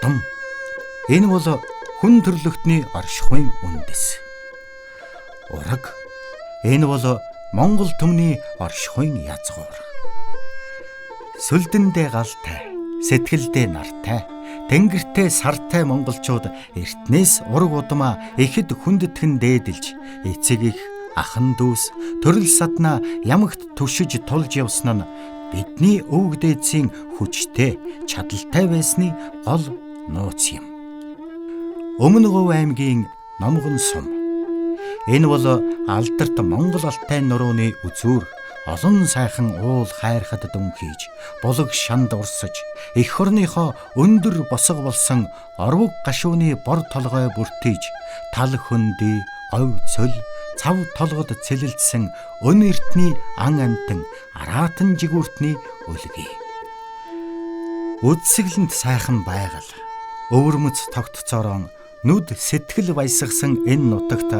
Удам. Энэ бол хүн төрлөختний оршихуйн үндэс. Ураг. Энэ бол Монгол түмний оршихуйн язгуур. Сүлдэндээ галтай, сэтгэлдээ нартай, тэнгэртэй сартай монголчууд эртнээс ураг удамаа ихэд хүндэтгэн дээдэлж, эцэг их, ахан дүүс, төрөл саднаа ямагт түшиж тулж явсан нь бидний өвөг дээдсийн хүчтэй, чадалтай байсны гол нууц юм. Өмнө Говь аймгийн Номгон сум. Энэ бол алдарт Монгол Алтай нурууны үзүүр, олон сайхан уул хайрхад дүн хийж, булаг шанд урсаж, эх орныхоо өндөр босго болсон орвог гашууны бор толгой бүртэж, тал хөндөй, говь цөл, цав толгод цэлэлдсэн өн эртний ан амтан араатан жигүүртний үлгий. Үдсэглэнд сайхан байгаль, өвөрмөц тогтцоорон нүд сэтгэл баясгасан энэ нутагт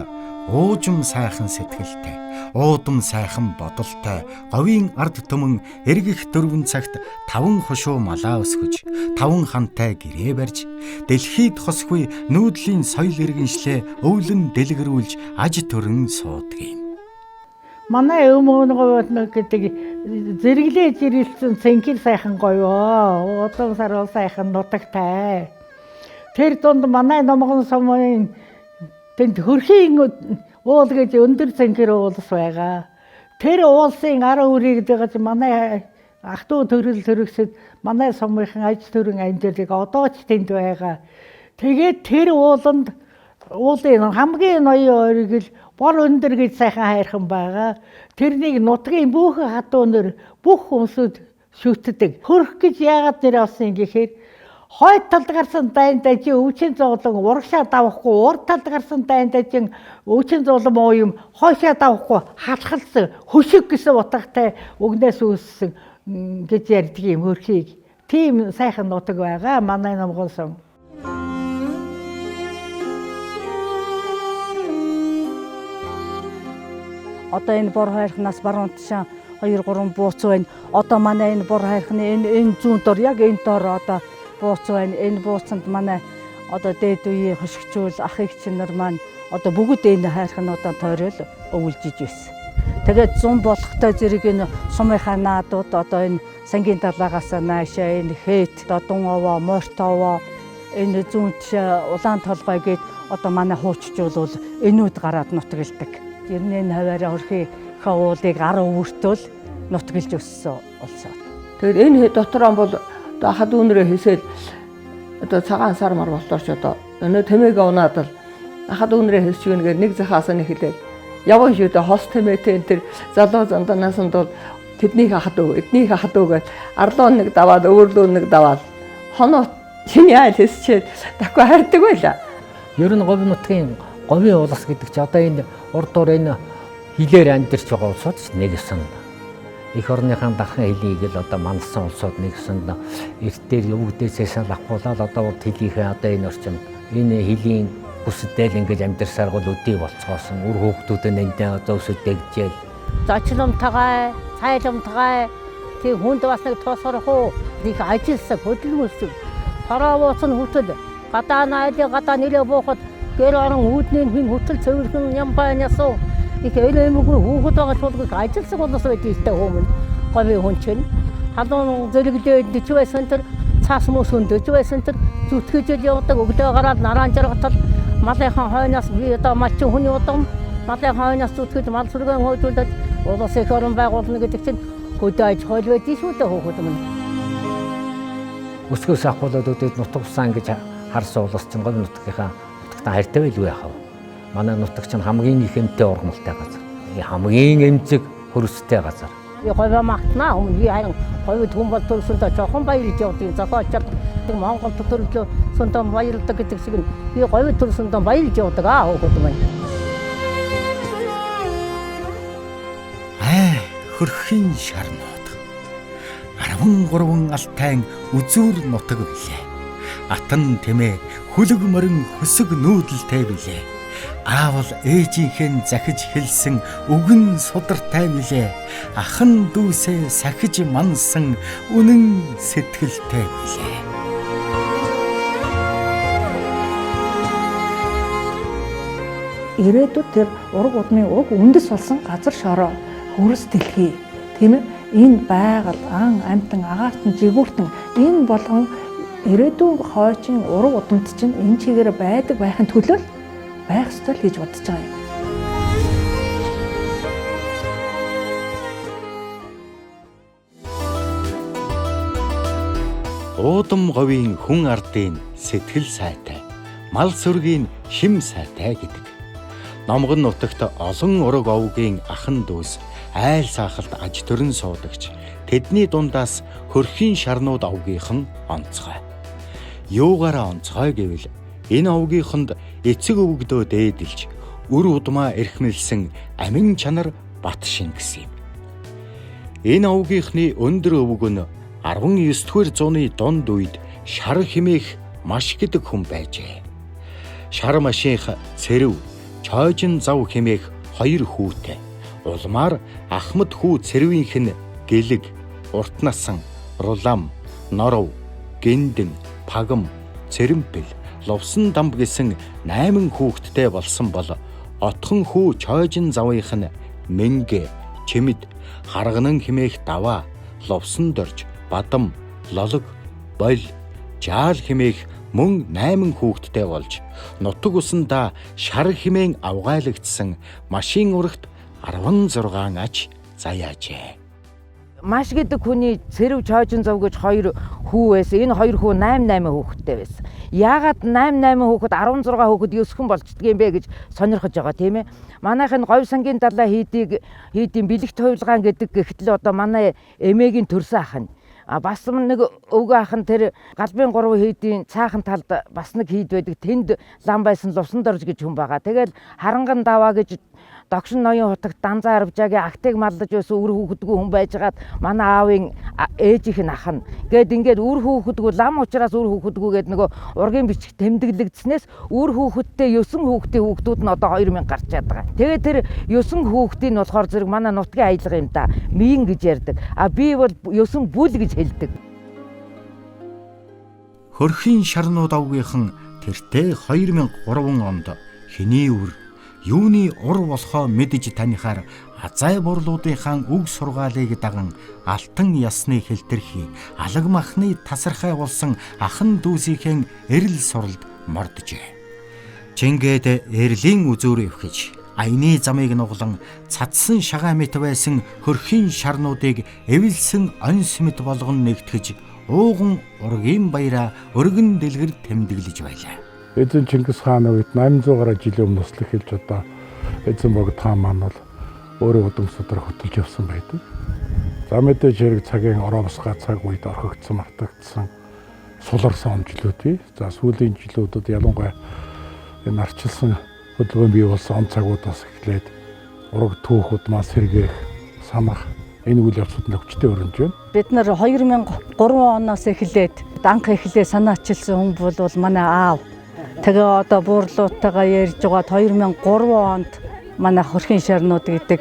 уужим сайхан сэтгэлтэй, уудам сайхан бодолтой, говийн ард түмэн эргэх дөрвөн цагт 5 хушуу малаа өсгөж, 5 хантай гэрээ барьж, дэлхийд хосгүй нүүдлийн соёл иргэншлээ өвлөн дэлгэрүүлж аж төрөн суудгийм. Манай Өмнөговь гэдэг зэрэглээж ирэлцэн цэнхэр сайхан гоёо, удам сарвал сайхан нутагтай. Тэр донд манай Номгон сумын тэнд хөрхийн уул гэж өндөр цэнхэр уулс байгаа. Тэр уулсын ар үрийг дагаж манай ах トゥ төрөл төрөсөд манай сумынхан аж төрөн амьдралыг одоо ч тэнд байгаа. Тэгээд тэр ууланд уулын хамгийн ноён оргил бор өндөр гэж сайхан хайрхан байгаа. Тэрнийг нутгийн бүх хатуунаар бүх хүмүүсд шүтдэг. Хөрх гэж яагаад нэр авсан гэхээр хойд талд гарсан дайн дажин өвчин зовлон урагшаа давахгүй, урд талд гарсан дайн дажин өвчин зовлон муу юм хойшоо давахгүй халахалсан хөшиг гэсэн утгатай өгнөөс үүссэн гэж ярьдаг юм хөрхийг. Тийм сайхан нутаг байгаа манай Номгон сум. Одоо энэ бор хайрхнаас баруун тишаа 2-3 бууц байна. Одоо манай энэ бор хайрхны энэ зүүн дор яг энэ дор одоо бууц байна. Энэ бууцанд манай одоо дээд үеийн хошигчул ах эгч нар маань одоо бүгд энэ хайрхнуудаа тойрол өвлжиж байсан. Тэгээд зун болохтой зэрэг энэ сумынхаа наадууд одоо энэ сангийн далаагаас наашаа энэ хээт дун овоо, мортовоо энэ зүүн тишээ улаан толгой гээд одоо манай хуучжуулвал энүүд гараад нутагладаг. Ернэн хаваараа хөрхийн уулыг 10 өртөл нутгалж өссөн улсаа. Тэгэхээр энэ дотороо бол одоо хад үнрээ хийсэл одоо цагаан сар мар болтооч одоо өнөө тэмээг унаад л хад үнрээ хийсч гэнээр нэг захаас нь хэлээл яваа шүү дээ хос тэмээтэй энэ тэр залуу занданаас нь бол тэднийг хахад өг эднийг хахад өг арлуу нэг даваад өвөрлөө нэг даваад хоноо чиний айл хийсчээ дахиад хайрдаг байла. Ер нь Говь нутгийн Говийн улс гэдэг чи одоо энэ урдуур энэ хилээр амьдарч байгаа улсууд нэгсэн. Эх орныхаа дархан хэлийг л одоо манлсан улсууд нэгсэн. Эрт дээр өвгдөөсөөс лахгуулаад одоо урд хэлийнхээ одоо энэ орчинд энэ хэлийн бүсдэл ингэж амьдарсаар гол өдий болцгоосон. Үр хүүхдүүд нь эндээ одоо өсөж дэгжээл. Зочломтойгоо, цайломтойгоо тий хүнд бас нэг тоосорох уу? Нэг ажилсаг, хөдөлмөрсөг. Хороо бууцны хөтөл, гадаа найлыг гадаа нэлээ буухад гэр орон үүдний хин хөтөл цэвэрхэн ямбай нясуу. Их элемгүй хүүхэд байгаа чуулгыг ажилсаг болоос байдагтай хүмүүс. Говийн хүн чинь халуун зэрэглээд дэч байсан тэр цаас мөс өндөж байсан тэр зүтгэжэл явдаг өглөө гараад нараан жаргатал малынхаа хойноос би одоо малчин хүний удам малын хойноос зүтгэж мал сүргэн хойжуулдаг улс их орон байгуулна гэдэг чинь хөдөө аж ахуй байдгийг шүү дээ хүүхэд минь. Өсгөөс ахуулаад өдөөд нутаг усан гэж харсан улс чинь Говь нутгийнхаа нутагтаа хайртай байлгүй яхав. Манай нутаг чинь хамгийн их эмтэй ургамалтай газар. Хамгийн эмзэг хөрөстэй газар. Би Говь магтнаа өмнө би харин Говьд хүн бол төрсөндөө жоохон баярлж явдаг. Зохиолчд Монгол төрлөө сүндөө баярлдаг гэдэг шиг би Говьд төрсөндөө баярлж явдаг хүүхэд маань. Хөрхийн шарнууд. 13 алтай үзүүр нутаг билээ. Атан тэмээ хүлэг морин хөсөг нүүдэлтэй билээ. Аавал ээжийнхэн захиж хэлсэн үгэн судартай билээ. Ахан дүүсээ сахиж мансан үнэн сэтгэлтэй билээ. ирээдүйд тэр ураг удмын уг үндэс болсон газар шороо хөрс дэлхий тийм ээ энэ байгаль ан амьтан агаартан жигүүртэн энэ болгон ирээдүйн хойчин ураг удамд чинь энэ чигээр байдаг байхын төлөө байх ёстой л гэж бодож байгаа юм. Уудам говийн хүн ардын сэтгэл сайтай, мал сүргийн шим сайтай гэдэг. Номгон нутагт олон ураг овгийн ахан дүүс айл саахалт аж төрн суудагч тэдний дундаас хөрхийн шарнууд овгийнхан онцгой. Юугаараа онцгой гэвэл энэ овгийнхонд эцэг өвгдөө дээдэлж үр удмаа эрхмэлсэн амин чанар бат шин гэсэн юм. Энэ овгийнхны өндөр өвөг нь 19-р зууны дунд үед Шар хэмээх маш гэдэг хүн байжээ. Шар машийнх Цэрв, Чойжин зав хэмээх 2 хүүтэй. Улмаар Ахмад хүү Цэрвийнх нь Гэлэг, Уртнасан, Рулам, Норов, Гиндэн, Пагам, Цэрэмпэл, Лувсан дамб гэсэн 8 хүүхэдтэй болсон бол отхон хүү Чойжин завынх нь Мэнгэ, Чимэд, Харганан хэмээх Даваа, Лувсан дорж, Бадам, Лолог, Бол, Жаал хэмээх мөн 8 хүүхэдтэй болж нутаг усандаа Шар хэмээн авгайлагдсан машин урагт 16 аж заяажээ. Маш гэдэг хүний Цэрв Чойжин зов гэж 2 хүү байсан. Энэ 2 хүү 8 хүүхэдтэй байсан. Яагаад 8 хүүхэд 16 хүүхэд өсгөн болчдөг юм бэ гэж сонирхож байгаа тийм ээ. Манайх энэ говь сангийн далай хийдийн бэлэгт хувилгаан гэдэг гэхтэл одоо манай эмээгийн төрсөн ах нь бас нэг өвгөө ах нь тэр галбын 3 хийдийн цаахан талд бас нэг хийд байдаг. Тэнд лам байсан Лувсан дорж гэж хүн байгаа. Тэгэл Харанган Даваа гэж Догшин ноён хутагт Данзаа Арвжаагийн актыг малдаж байсан үр хүүхэдгүй хүн байжгаад манай аавын ээжийнх нь ах нь ингээд үр хүүхэдгүй лам учраас үр хүүхэдгүй гэдэг нөгөө ургийн бичиг тэмдэглэгдснээс үр хүүхэдтэй 9 хүүхдийн хүүхдүүд нь одоо 2000 гарчаад байгаа. Тэгээд тэр 9 хүүхдийн нь болохоор зэрэг манай нутгийн аялга юм да. Мийн гэж ярьдаг. Би бол 9 бүл гэж хэлдэг. Хөрхийн шарнууд овгийнхан тэртээ 2003 онд хэний үр юуны ур болохоо мэдэж танихаар азай бурлуудынхаа үг сургаалыг даган алтан ясны хэлтэрхий алаг махны тасархай болсон ахан дүүсийнхээ эрэл суралд морджээ. Чингээд эрлийн үзүүр өвхөж аяны замыг нуглан цадсан шагаа мэт байсан хөрхийн шарнуудыг эвэлсэн онс мэт болгон нэгтгэж ууган ургийн баяраа өргөн дэлгэр тэмдэглэж байлаа. Эзэн Чингис хааны үед 800 гаруй жилийн өмнөөс л эхэлж одоо эзэн Богд хаан маань бол өөрөө удамсуудаар хөтөлж явсан байдаг. За мэдээж хэрэг цагийн ороосгаа цаг үед орхигдсон, мартагдсан, суларсан жилүүд бий. За сүүлийн жилүүдэд ялангуяа энэ арчилсан хөдөлгөөн бий болсон он цагуудаас эхлээд ураг түүхүүд маань сэргээх, санах энэ үйл явцууд нөхцөлтэй өрнөж байна. Бид нар 2003 оноос эхлээд анх эхлээд санаачилсан хүн бол манай аав. Тэгээ одоо буурлуутайгаа ярьж байгаад 2003 онд манай хөрхийн шарнууд гэдэг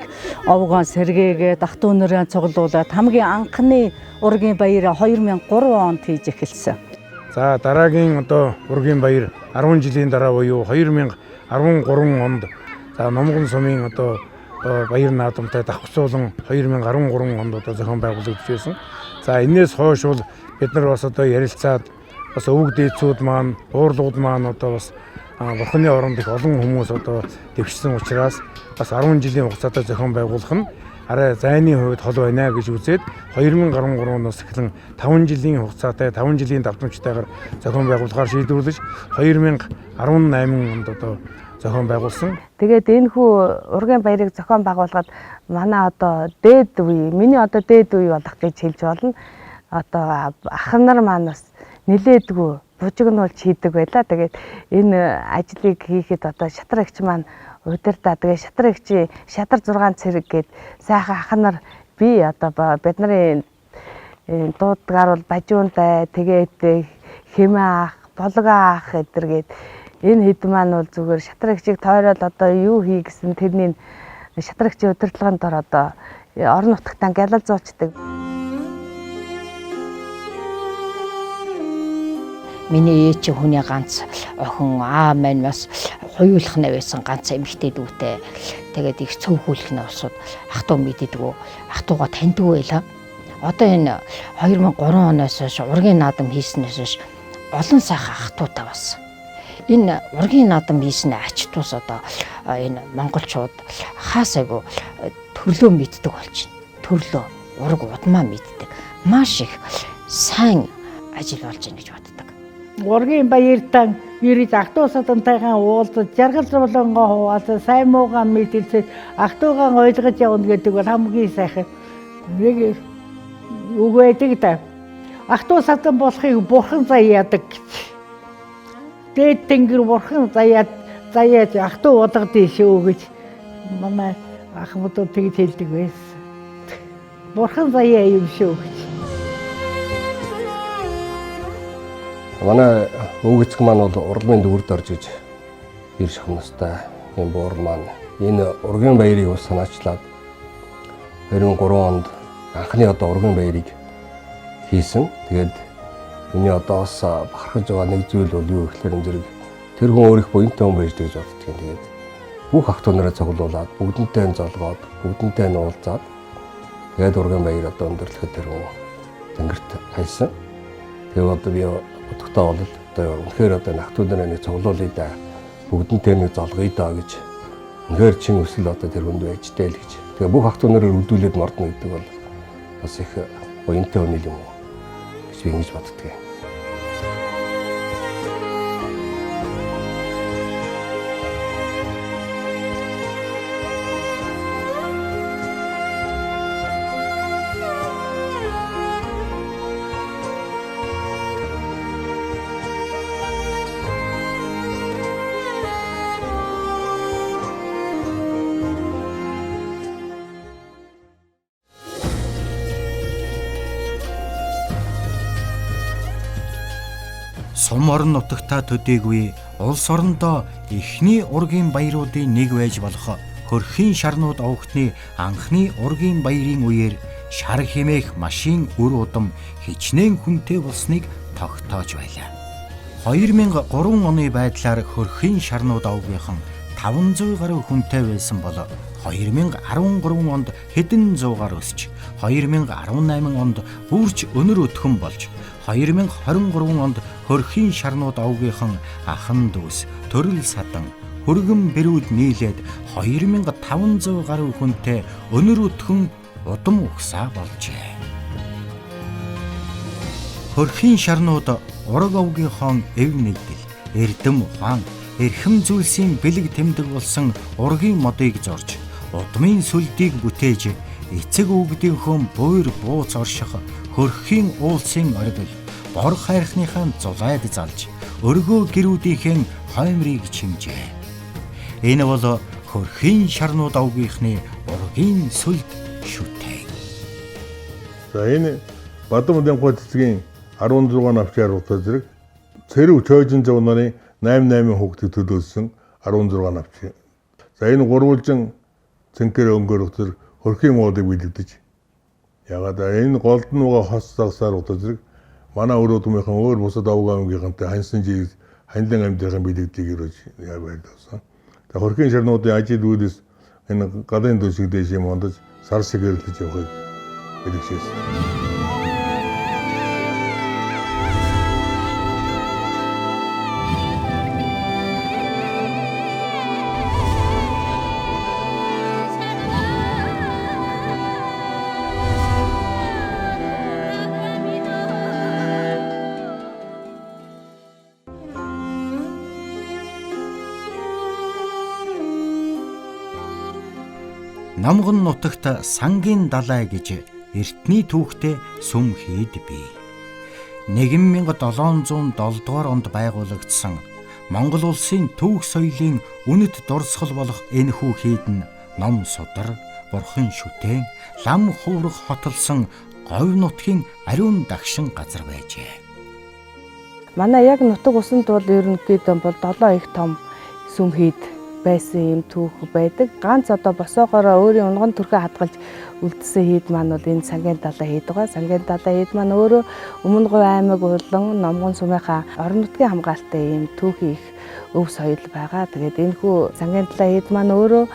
овгоон сэргээгээд ах トゥ нэрээ цуглуулад хамгийн анхны ургийн баяраа 2003 онд хийж эхэлсэн. За дараагийн одоо ургийн баяр 10 жилийн дараа буюу 2013 онд за Номгон сумын одоо баяр наадамтай давхцуулан 2013 онд одоо зохион байгуулагдж байсан. За энээс хойш бол бид нар бас одоо ярилцаад бас өвөг дээдсүүд маань, уурлууд маань одоо бас бурхны оронд их олон хүмүүс одоо дэвшсэн учраас бас 10 жилийн хугацаатай зохион байгуулах нь арай зайны хувьд хол байна гэж үзээд 2013 оноос эхлэн 5 жилийн хугацаатай 5 жилийн давтамжтайгаар зохион байгуулахаар шийдвэрлэж 2018 онд одоо зохион байгуулсан. Тэгээд энэ хүү ургийн баярыг зохион байгуулахад манай одоо дээд үе, миний одоо дээд үе болох гэж хэлж болно. Одоо ах нар маань бас нилээдгүй бужигнуулж хийдэг байла. Тэгээд энэ ажлыг хийхэд одоо шатрын эгч маань удирдаа. Тэгээд шатрын эгчийн шатар 6 цэрэг гээд сайхан ах нар би одоо бидний дуудгаар бол бажуунтай тэгээд хэмээ ах, болгоо ах гэдэргээд энэ хэд маань бол зүгээр шатрын эгчийг тойроод одоо юу хий гэсэн тэрний шатрын эгчийн удирдлагын дор одоо орон нутагтаа гялалзуучдаг. Миний ээж хүний ганц охин маань бас хуйлах нэ байсан ганц эмэгтэй дүүтэй. Тэгээд их цөөхүүлэх нэ усууд ах トゥ мэддэггүй. Ах トゥ га таньдгүй байлаа. Одоо энэ 2003 оноос хойш ургийн наадам хийснээс хойш олон сайхан ах トゥ таа бас. Энэ ургийн наадам хийснэ ач тус одоо энэ монголчууд хаасайгүй төрлөө мэддэг болж байна. Төрлөө ураг удмаа мэддэг. Маш их сайн ажил болж байна гэж боддог. Ургийн баяртан ирж ах トゥ садантайхан уулзаж жаргал зулангоо хуваалцаж сайн муугаа мэдэлцэж ах トゥ гаа ойлгож явна гэдэг бол хамгийн сайхан нэг үг байдаг да. Ах トゥ садан болохыг бурхан заяадаг гэж. Дээд тэнгэр бурхан заяад ах トゥ болгодсон шүү гэж манай ахмадууд тэгж хэлдэг байсан. Бурхан заяа юм шүү гэж. Манай өвгөцг маань бол урлагийн дүрд орж иж ирж хамнастай юм буур маань энэ ургийн баярыг бас санаачлаад 2003 онд анхны одоо ургийн баярыг хийсэн. Тэгээд миний одоо бас бахархаж байгаа нэг зүйл бол юу гэхээр энэ зэрэг тэр хүн өөрийнх буянтай хүн байж гэж боддог юм. Тэгээд бүх ах トゥ нараа цуглуулад бүгднтэй золгоод бүгднтэй нь уулзаад тэгээд ургийн баяр одоо өндөрлөхөд тэр хүн тэнгэрт хайсан. Тэгээд одоо би бодохтой бол одоо үнэхээр одоо ах トゥ нараа нэг цуглуулъя да. Бүгднтэй нэг золгоё да гэж үнэхээр чин өсөл одоо тэр хүнд байжтэй л гэж. Тэгээд бүх ах トゥ нараа өргөдүүлээд мордно гэдэг бол бас их буянтай хүн юм уу гэж би ингэж боддог юм. Сум орон нутагтаа төдийгүй улс орондоо эхний ургийн баяруудын нэг байж болох хөрхийн шарнууд овогтны анхны ургийн баярын үеэр шар хэмээх машин үр удам хичнээн хүнтэй болсныг тогтоож байлаа. 2003 оны байдлаар хөрхийн шарнууд овгийнхан 500 гаруй хүнтэй байсан бол 2013 онд хэдэн зуугаар өсч 2018 онд бүрч өнөр өтгөн болж 2023 онд хөрхийн шарнууд овгийнхан ахан дүүс төрөл садан хөргөн бэрүүд нийлээд 2500 гаруй хүнтэй өнөр өтгөн удам угсаа болжээ. Хөрхийн шарнууд ураг овгийнхоо эв нэгдэл, эрдэм ухаан, эрхэм зүйлсийн бэлэг тэмдэг болсон ургийн модыг зорж, удмын сүлдийг бүтээж, эцэг өвгдийнхөө буур бууц орших хөрхийн уулсын оргил, бор хайрхныхаа зулайд залж, өргөө гэрүүдийнхээ хоймрыг чимжээ. Энэ бол хөрхийн шарнууд овгийнхны ургийн сүлд шүтээ. За энэ Бадамдын гол цэцгийн 16 навчаар утаа зэрэг цэрэг чойжин зав нарын 88 хүүхдийг төлөөсөн 16 навч. За энэ гурвуулжин цэнхэр өнгөрөх зэрэг хөрхийн модыг бэлдэж. Ягаад энэ голд нь байгаа хос загсаар утаа зэрэг манай өрөөдмийнхэн өөр бусад авгаа өнгийнхэнтэй ханьсан жиг ханилан амьдрахын бэлэгдийг ирж байлдасан. За хөрхийн шарнуудын ажил үйлс энэ гадын төсөг дэш юм ондож сар сэгэрлэж явахыг бэлэгшээсэн. Намган нутагт сангийн далай гэж эртний түүхтэй сүм хийд бий. 1707 дугаар онд байгуулагдсан Монгол улсын түүх соёлын үнэт дурсгал болох энэхүү хийд нь ном судар, бурхан шүтээн, лам хуурах хотолсон говь нутгийн ариун дагшин газар байжээ. Манай яг нутаг усанд бол ерөнхийдөө бол 7 их том сүм хийд байсан юм түүх байдаг. Ганц одоо босоогоороо өөрийн унган төрхөө хадгалж үлдсэн хийд маань бол энэ Сангийн далай хийд байгаа. Сангийн далай хийд маань өөрөө Өмнө Говь аймаг болон Номгон сумынхаа орон нутгийн хамгаалалттай ийм түүхийн их өв соёл байгаа. Тэгээд энэхүү Сангийн далай хийд маань өөрөө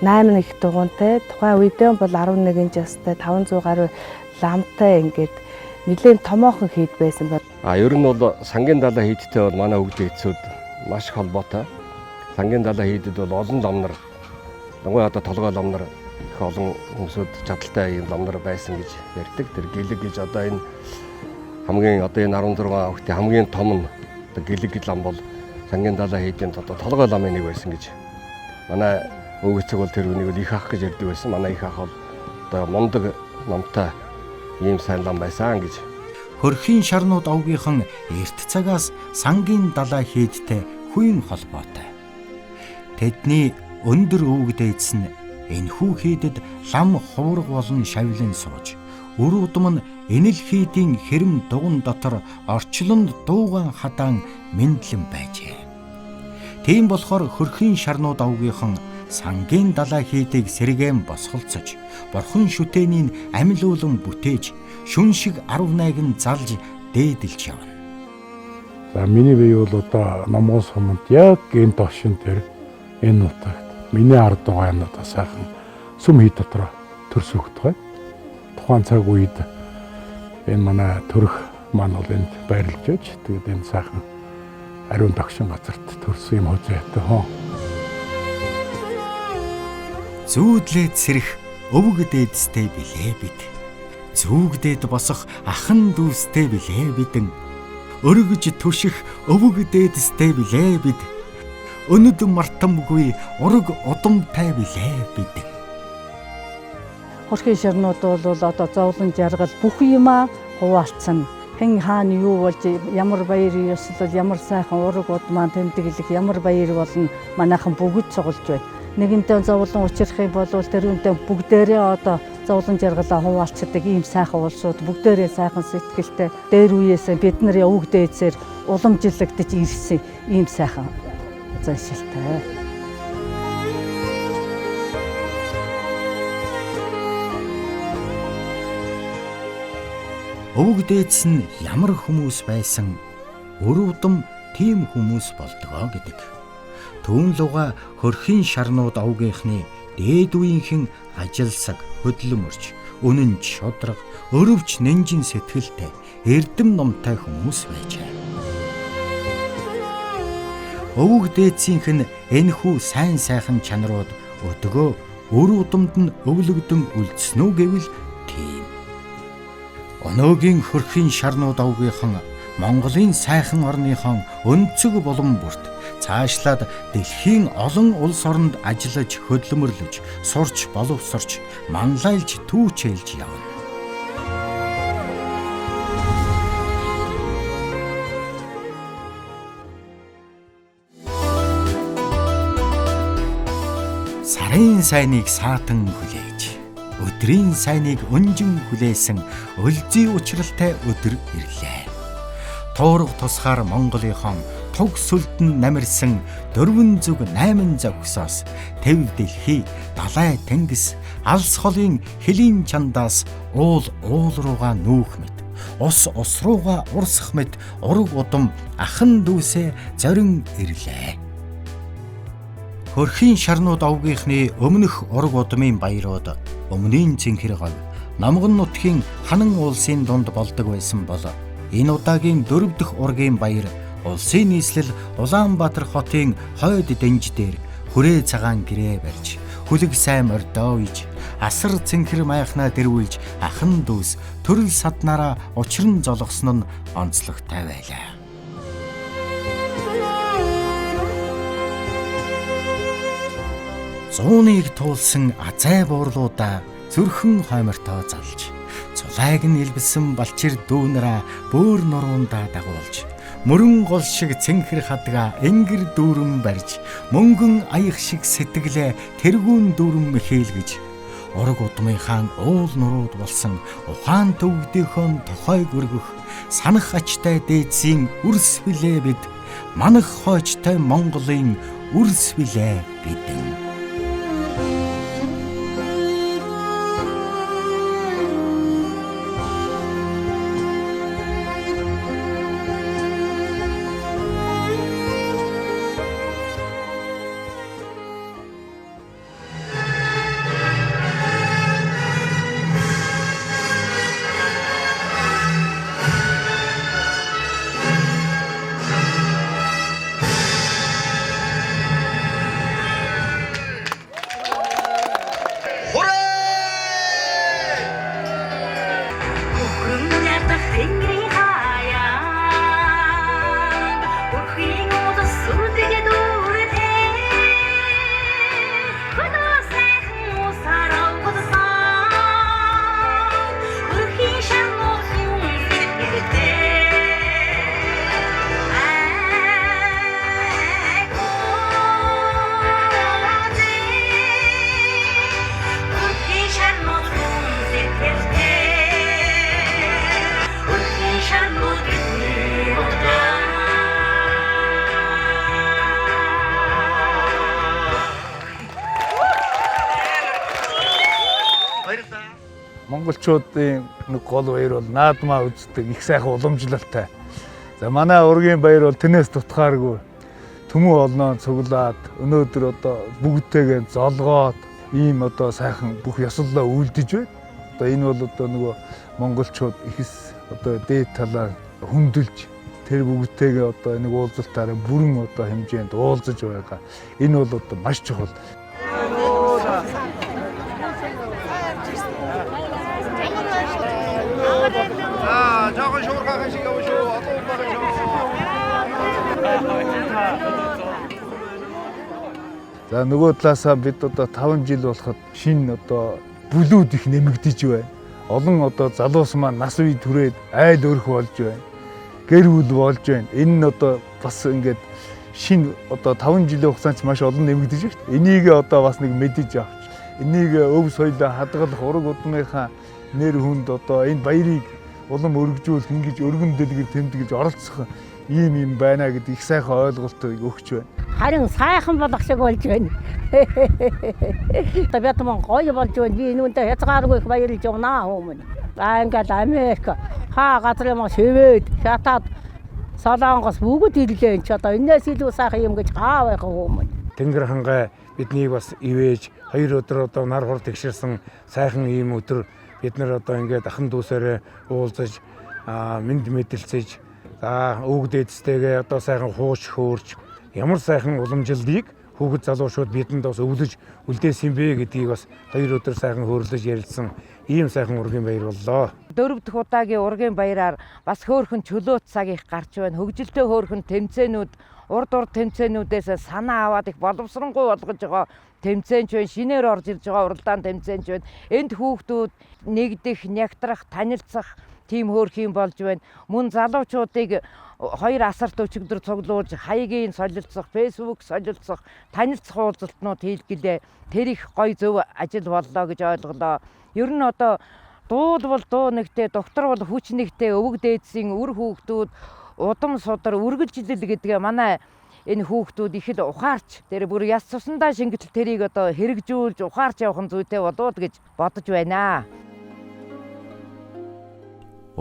8 их дугуйнтай, тухайн үедээ бол 11 жастай 500 гаруй ламтай ингээд нэлээд томоохон хийд байсан байна. Ер нь бол Сангийн далай хийдтэй бол манай өвгд эцүүд маш их холбоотой. Сангийн далай хийдэд бол олон лам нар, нөгөө одоо толгой лам нар их олон хүмүүсд чадaltaй ийм лам нар байсан гэж ярьдаг. Тэр гэлэг гэж одоо энэ хамгийн одоо энэ 16 өвгтийн хамгийн том нь одоо гэлэг лам бол Сангийн далай хийдийн одоо толгой ламын нэг байсан гэж. Манай өвгцэг бол тэр үнийг их ах гэж ярьдаг байсан. Манай их ах бол одоо мундаг номтой ийм сайн лам байсан гэж. Хөрхийн шарнууд овгийнхан эрт цагаас Сангийн далай хийдтэй хүйн холбоотой. Тэдний өндөр өвөг дээдс нь энэхүү хийдэд лам хувраг болон шавилан сууж, үр удам нь энэл хийдийн хэрэм дуган дотор орчлонд дууган хадаан мэдлэн байжээ. Тийм болохоор хөрхийн шарнууд овгийнхан Сангийн далай хийдийг сэргээн босголцож, бурхан шүтээнийг амилуулан бүтээж, шүн шиг 18-г нь залж дээдэлж явна. За миний бие бол одоо Номгон суманд яг энэ тошин дээр энэ нутагт миний ард байгаа юм одоо сайхан сүм хий дотор төрсөгдөг бай. Тухайн цаг үед энэ манай төрх маань бол энд байрлаж байж тэгээд энэ сайхан ариун тогшин газарт төрсөн юм хөзөөтэй хөө. Зүүдлээд сэрэх өвөг дээдстэй билээ бид. Зүүгдээд босох ахан дүүстэй билээ бидэн. Өргөж түших өвөг дээдстэй билээ бид. Өнөд мартамгүй ураг удамтай билээ бидэн. Хөрхийн шарнууд бол одоо зовлон жаргал бүх юмаа хуваалцсан. Хэн хаана юу болж ямар баяр ёслол ямар сайхан ураг удмаа тэмдэглэх ямар баяр болно манайхан бүгд цуглаж байна. Нэгэнтээ зовлон учрах юм бол тэрүүнтэй бүгдээрээ одоо зовлон жаргалаа хуваалцдаг ийм сайхан улсууд бүгдээрээ сайхан сэтгэлтэй дээр үеэсээ бид нарын өвөг дээдсээр уламжлагдаж ирсэн ийм сайхан заншилтай. Өвөг дээдс нь ямар хүмүүс байсан, өр удам тийм хүмүүс болдгоо гэдэг. Түүн луга хөрхийн шарнууд овгийнхны дээд үеийнхэн ажилсаг, хөдөлмөрч, үнэн шудраг, өрөвч нэнжин сэтгэлтэй, эрдэм номтой хүмүүс байжээ. Өвөг дээдсийнх нь энэхүү сайн сайхан чанарууд өдгөө өр удамд нь өвлөгдөн үлдсэн үү гэвэл тийм. Өнөөгийн хөрхийн шарнууд овгийнхан Монголын сайхан орныхон өнцөг булан бүрт цаашлаад дэлхийн олон улс оронд ажиллаж, хөдөлмөрлөж, сурч, боловсрч, манлайлж, түүчээлж явна. Сарын сайныг саатан хүлээж, өдрийн сайныг өнжин хүлээсэн өлзий учралтай өдөр ирлээ. Туурга тусгаар Монголынхон туг сүлдэн намирсан 4 зүг 8 зогсоос тэв дэлхий, далай тэнгис, алс холын хөлийн чандаас уул руугаа нүүх мэт, ус руугаа урсах мэт ураг удам ахан дүүсээ зорин ирлээ. Хөрхийн шарнууд овгийнхны өмнөх ураг удмын баярууд өмнгийн цэнхэр говь, Номгон нутгийн ханан улсын дунд болдог байсан бол энэ удаагийн 4 дахь ургийн баяр улсын нийслэл Улаанбаатар хотын хойд дэнж дээр хүрээ цагаан гэрээ барьж, хүлэг сайн мордоо иж, асар цэнхэр майхнаа дэрвүүлж ахан дүүс төрөл саднараа учран зологсон нь онцлогтой байлаа. Зууныг туулсан азай буурлуудаа зүрхэн хоймортоо залж, цулайг нь илбэлсэн балчир дүүнараа бөөр нуруундаа дагуулж, мөрөн гол шиг цэнхэр хадгаа энгэр дүүрэн барьж, мөнгөн аях шиг сэтгэлээ тэргүүн дүүрэн мэхээлгэж, ураг удмынхаан уул нурууд болсон ухаан төвгдийнхөн тохойг өргөх санах ачтай дээдсийн үрс билээ бид, манах хойчтой Монголын үрс билээ. бидэн. Монголчуудын нэг гол баяр бол наадмаа үздэг их сайхан уламжлалтай. За манай ургийн баяр бол тэнэс тутахааргүй төмөө олноо цуглаад өнөөдөр одоо бүгдтэйгээ золгоод ийм одоо сайхан бүх ёслолоо үйлдэж байна. Одоо энэ бол одоо нөгөө монголчууд ихс одоо дээд талаар хөндлөж тэр бүгдтэйгээ одоо нэг уулзалтаараа бүрэн одоо хэмжээнд уулзаж байгаа. Энэ бол одоо маш чухал. жоохон шуурхайхан шиг яваа шүү. Одоо байгаа шүү. За нөгөө талаасаа бид одоо 5 жил болоход шинэ одоо бүлүүд их нэмэгдэж байна. Олон одоо залуус маань нас үе түрээд айл өрх болж байна. Гэр бүл болж байна. Энэ нь одоо бас ингээд шинэ одоо 5 жилийн хугацаанд маш олон нэмэгдэж байна. Энийг одоо бас нэг мэдэж авч. Энийг өв соёлоо хадгалах ураг удмынхаа нэр хүнд одоо энэ баярыг улам өргөжүүлэх ингэж өргөн дэлгэр тэмдэглэж оролцох ийм байна гэдэг их сайхан ойлголтыг өгч байна. Харин сайхан болох шиг болж байна. Табиат мөн гоё болж байна. Би энүүндээ хязгааргүй их баярлж байна өмнө. За ингээд Америк, газрын мөн Швед, Хятад, Солонгос бүгд ирлээ ч одоо энэс илүү сайхан юм гэж байгаа өмнө. Тэнгэр хангай биднийг бас ивэж 2 өдөр одоо нар хур тэгшэрсэн сайхан ийм өдөр бид нар одоо ингээд ахын дүүсээрээ уулзаж мэд мэдэлцэж өвөг дээдстэйгээ одоо сайхан хууч хөөрч ямар сайхан уламжлалыг хүүхэд залуучууд бидэнд бас өвлөж үлдээсэн бэ гэдгийг бас 2 өдөр сайхан хөөрлөж ярилцсан ийм сайхан ургийн баяр боллоо. 4 дахь удаагийн ургийн баяраар бас хөөрхөн чөлөө цаг их гарч байна. Хөгжилтэй хөөрхөн тэмцээнүүд урд тэмцээнүүдээс санаа аваад их боловсронгуй болгож байгаа тэмцээнч байна. Шинээр орж ирж байгаа уралдаан тэмцээнч байна. Энд хүүхдүүд нэгдэх, нягтрах, танилцах тийм хөөрхийн болж байна. Мөн залуучуудыг 2 асарт өчигдөр цуглуулж хаягийн солилцох, фэйсбүүк солилцох, танилцах уулзалтнууд хийлгэлээ. Тэр их гоё зөв ажил боллоо гэж ойлголоо. Ер нь одоо дууд бол дуу нэгтэй, доктор бол хүч нэгтэй, өвөг дээдсийн үр хүүхдүүд удам судар үргэлжлэл гэдгээ манай энэ хүүхдүүд их л ухаарч тэр бүр яс цусандаа шингэтэл тэрийг одоо хэрэгжүүлж ухаарч явах нь зүйтэй болоод гэж бодож байна.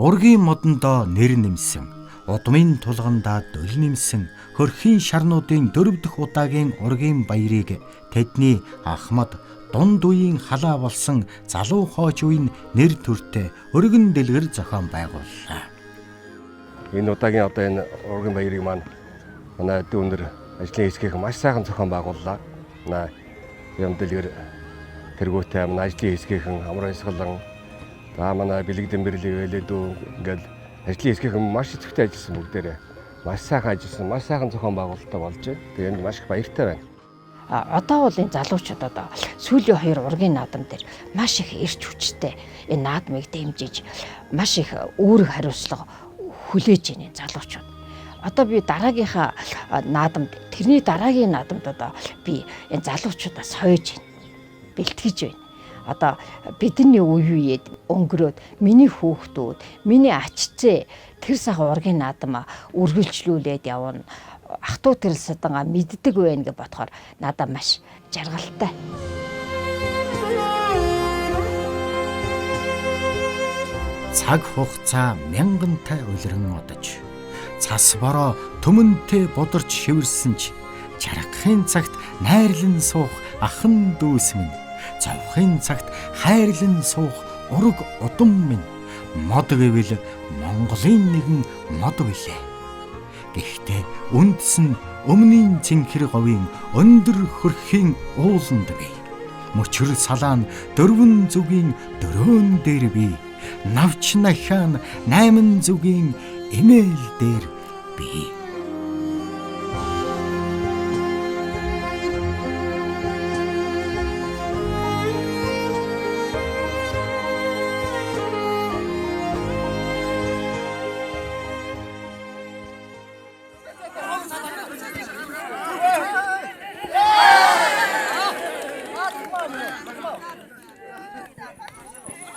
Ургийн модондоо нэр нэмсэн, удмын тулгандаа дөл нэмсэн хөрхийн шарнуудын 4 дахь удаагийн ургийн баярыг тэдний Ахмад дунд үеийн халаа болсон залуу хойч үеийн нэр төртэй өргөн дэлгэр зохион байгууллаа. Энэ удаагийн одоо энэ ургийн баярыг манай дүүнэр ажлын хэсгийг маш сайхан зохион байгууллаа. Юм дэлгэр тэргүүтээ манай ажлын хэсгийнхэн амар баясгалан манай бэлэг дэмбэрлэг байлээдүү ингээл ажлын хэсгийнхэн маш идэвхтэй ажилласан бүгдээрээ маш сайхан ажилласан, маш сайхан зохион байгуулалттай болж байна. Тэгээд энд маш их баяртай байна. Одоо бол энэ залуучууд одоо сүүлийн 2 ургийн наадам дээр маш их эрч хүчтэй энэ наадмыг дэмжиж маш их үүрэг хариуцлага хүлээж байна залуучууд. Одоо би дараагийнхаа наадамд тэрний дараагийн наадамд одоо би энэ залуучуудаа сойж байна. Бэлтгэж байна. Одоо бидний үеэд өнгөрөөд миний хүүхдүүд, миний ачцээ тэр сайхан ургийн наадам үргэлжлүүлээд явна. ах トゥ тэрл саданга мэддэг байна гэж бодохоор надад маш жаргалтай. Цаг хугацаа мянгантай улиран одож цас бороо төмөнтэй бодорч шивэрсэн ч чаргахын цагт найрлан суух ахан дүүс минь, зовхын цагт хайрлан суух ураг удам минь мод гэвэл Монголын нэгэн мод билээ. Гэхдээ үндэс нь өмнгийн цэнхэр говийн өндөр хөрхийн ууланд бий. Мөчр салаан дөрвөн зүгийн дөрөөн дээр бий. Навч нахаан 8 зүгийн эмээл дээр бий.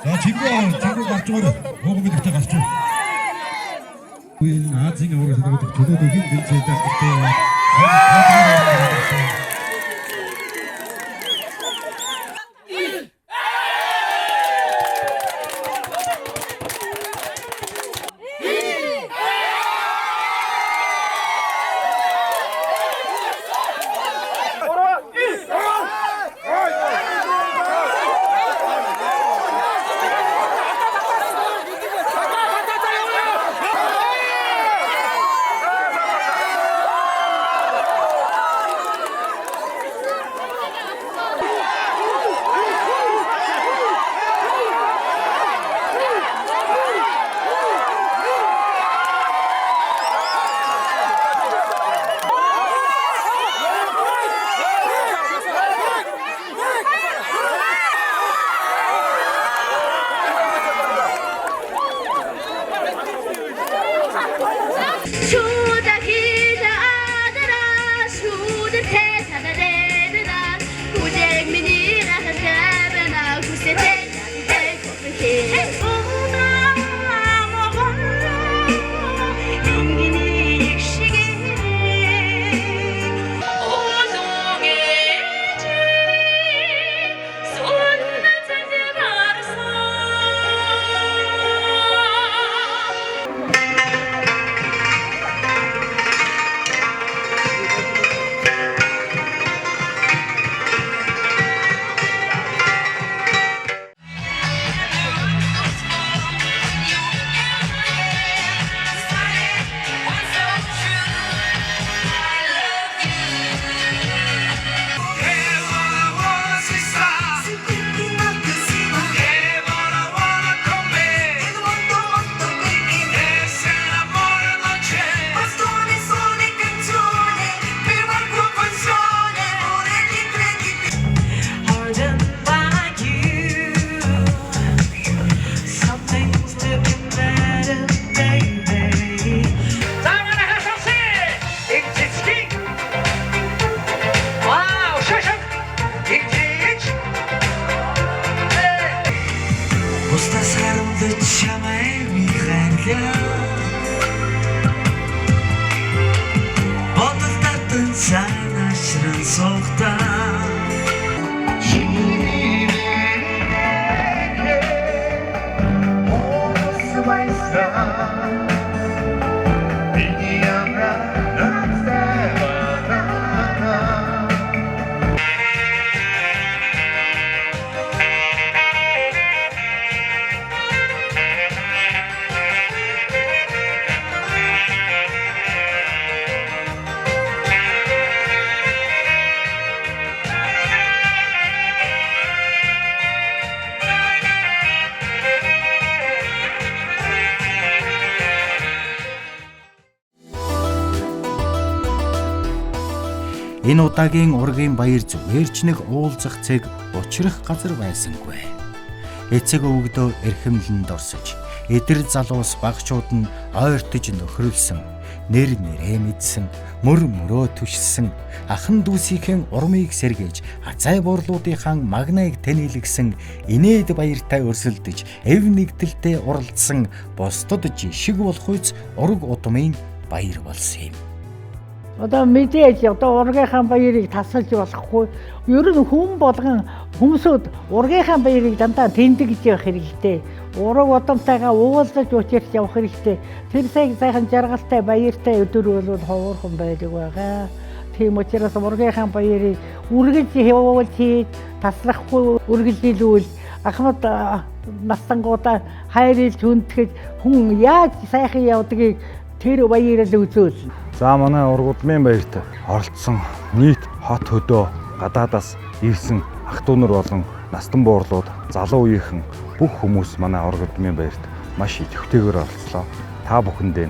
자, 진구 앞쪽으로 5분기 득자 가시죠. 아직은 오래서 조도도 힘든 제작 그때 Энэ удаагийн ургийн баяр зүгээр ч нэг уулзах цэг учрах газар байсангүй. Эцэг өвгдөө эрхэмлэнд орсож, эдэр залуус багчууд нь ойртож нөхрөлсөн, нэр нэрээ мэдсэн, мөр мөрөө түшсэн, ахан дүүсийнхэн урмыг сэргээж, азай буурлуудынхаа магнайг танилгсэн, инээд баяртай өрсөлдөж, эв нэгдэлтэй уралдсан, бусдад жишг болох үз ураг удмын баяр болсон юм. Одоо мэдээж одоо ургийнхаа баярыг тасалж болохгүй. Ер нь хүн болгон хүмүүсүүд ургийнхаа баярыг дандаа тэмдэглэж явах хэрэгтэй. Ураг удамтайгаа уулзаж учирч явах хэрэгтэй. Тэр сайхан жаргалтай баяртай өдөр бол ховорхон байдаг байгаа. Тийм учраас ургийнхаа баярыг үргэлж явуулж хийж таслахгүй үргэлжлүүлвэл ахмад настангуудаа хайрлж хүндэтгэж хүн яаж сайхан явдгийг тэр баяраар үзүүл. За манай ургуудмын баярт оролцсон нийт хот хөдөө гадаадаас ирсэн ах トゥ нар болон настан буурлууд залуу үеийнхэн бүх хүмүүс манай ургуудмын баярт маш идэвхтэйгээр оролцлоо. Та бүхэндээ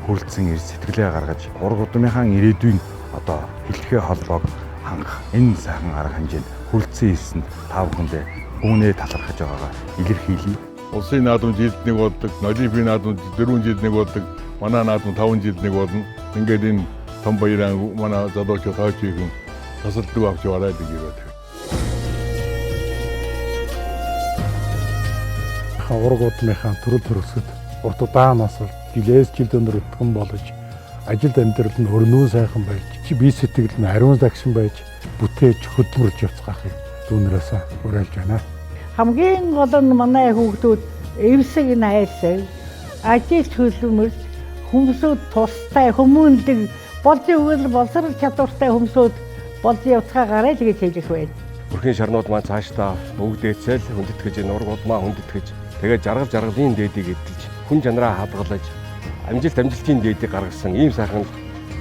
хүрэлцэн ир сэтгэлээ гаргаж ургуудмынхаа ирээдүйн одоо хэлхээ холбоог хангах энэ сайхан арга хэмжээнд хүрэлцэн ирсэнд та бүхэндээ үүнээ талархаж байгаагаа илэрхийлье. Улсын наадам жилд нэг болдог, олимпийн наадам 4 жилд нэг болдог, манай наадам 5 жилд нэг болно. Ингээд энэ том баяраа манай залуучууд хаач ийхэн тасалдаг авч яваарай гэж хэлээд. Ургуудмынхаа төрөл төрөсөд урт удаанаас жилээс жилд өндөр өтгөн болж ажилд амьдрал нь өрнөө сайхан байж бие сэтгэл нь ариун загшин байж бүтээж хөдөлмөрж явцгаахыг дүүнерээс уриалж байна. Хамгийн гол нь манай хүүхдүүд эвсэг найрсаг ажил төлөвлөмж хүмүүсүүд тустай хүмүүнлэг болж өгөл боловсрол чадвартай хүмүүсүүд болж явцгаагаарай гэж хэлэх байна. Өрхийн шарнууд маань цаашдаа бүгдээцэл хүндэтгэж ургуудмаа хүндэтгэж тэгээд жаргалын дээдийг эдэлж хүн чанараа хадгалж амжилтын дээдийг гаргасан ийм сайхан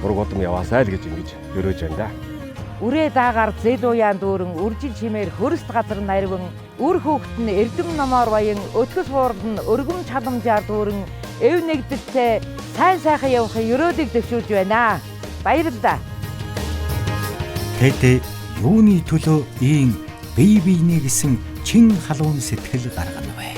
ургуудам яваасай л гэж ингэж өрөөж байна да. Үрээ даагаар зэл уяан дүүрэн үржил чимээр хөрст газар нарвин үр хөөгт нь эрдэм намаар баян өтгөс хуурд нь өргөм чадамжаар дүүрэн эв нэгдэлтэй сайн сайхан явахын өрөөдийг төвшүүлж байна. Баярлалаа. Тэд юуны төлөө ийм бие биенээ гэсэн чин халуун сэтгэл гаргана вэ?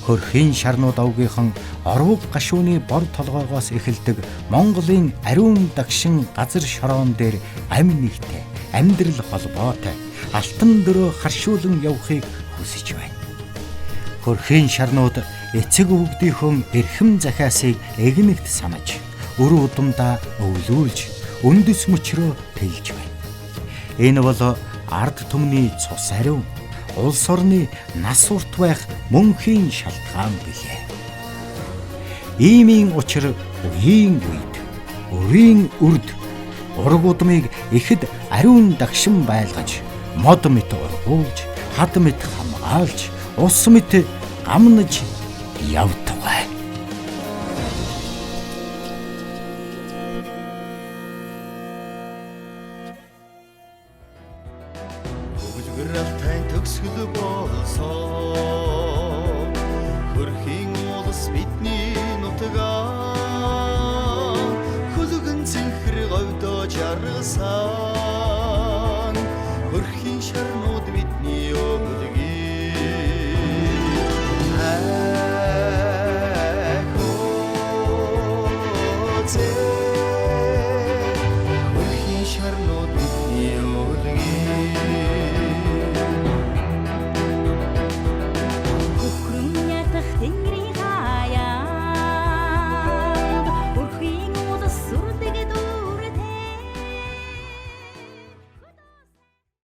Хөрхийн шарнууд овгийнхан орвог гашууны бор толгоогоос эхэлдэг Монголын ариун дагшин газар шороон дээр амь нэгтэй амьдрал холбоотой алтан дөрөө харшуулан явахыг хүсэж байна. Хөрхийн шарнууд эцэг өвгдийнхөн эрхэм захиасыг эгнэгт санаж өр удамдаа өвлүүлж өндөс мөчрөө тэлж байна. Энэ бол ард түмний цус ариун улс орны нас урт байх мөнхийн шалтгаан билээ. Иймийн учир үеийн үед өрийн үрд ургуудмыг ихэд ариун дагшин байлгаж мод мэт ургуулж хад мэт хамгаалж ус мэт гамнаж явдгаа. Төгсгөл болсон хөрхийн улс бидний нутгаа хөлгөн цэнхэр говьдоо жаргасан хөрх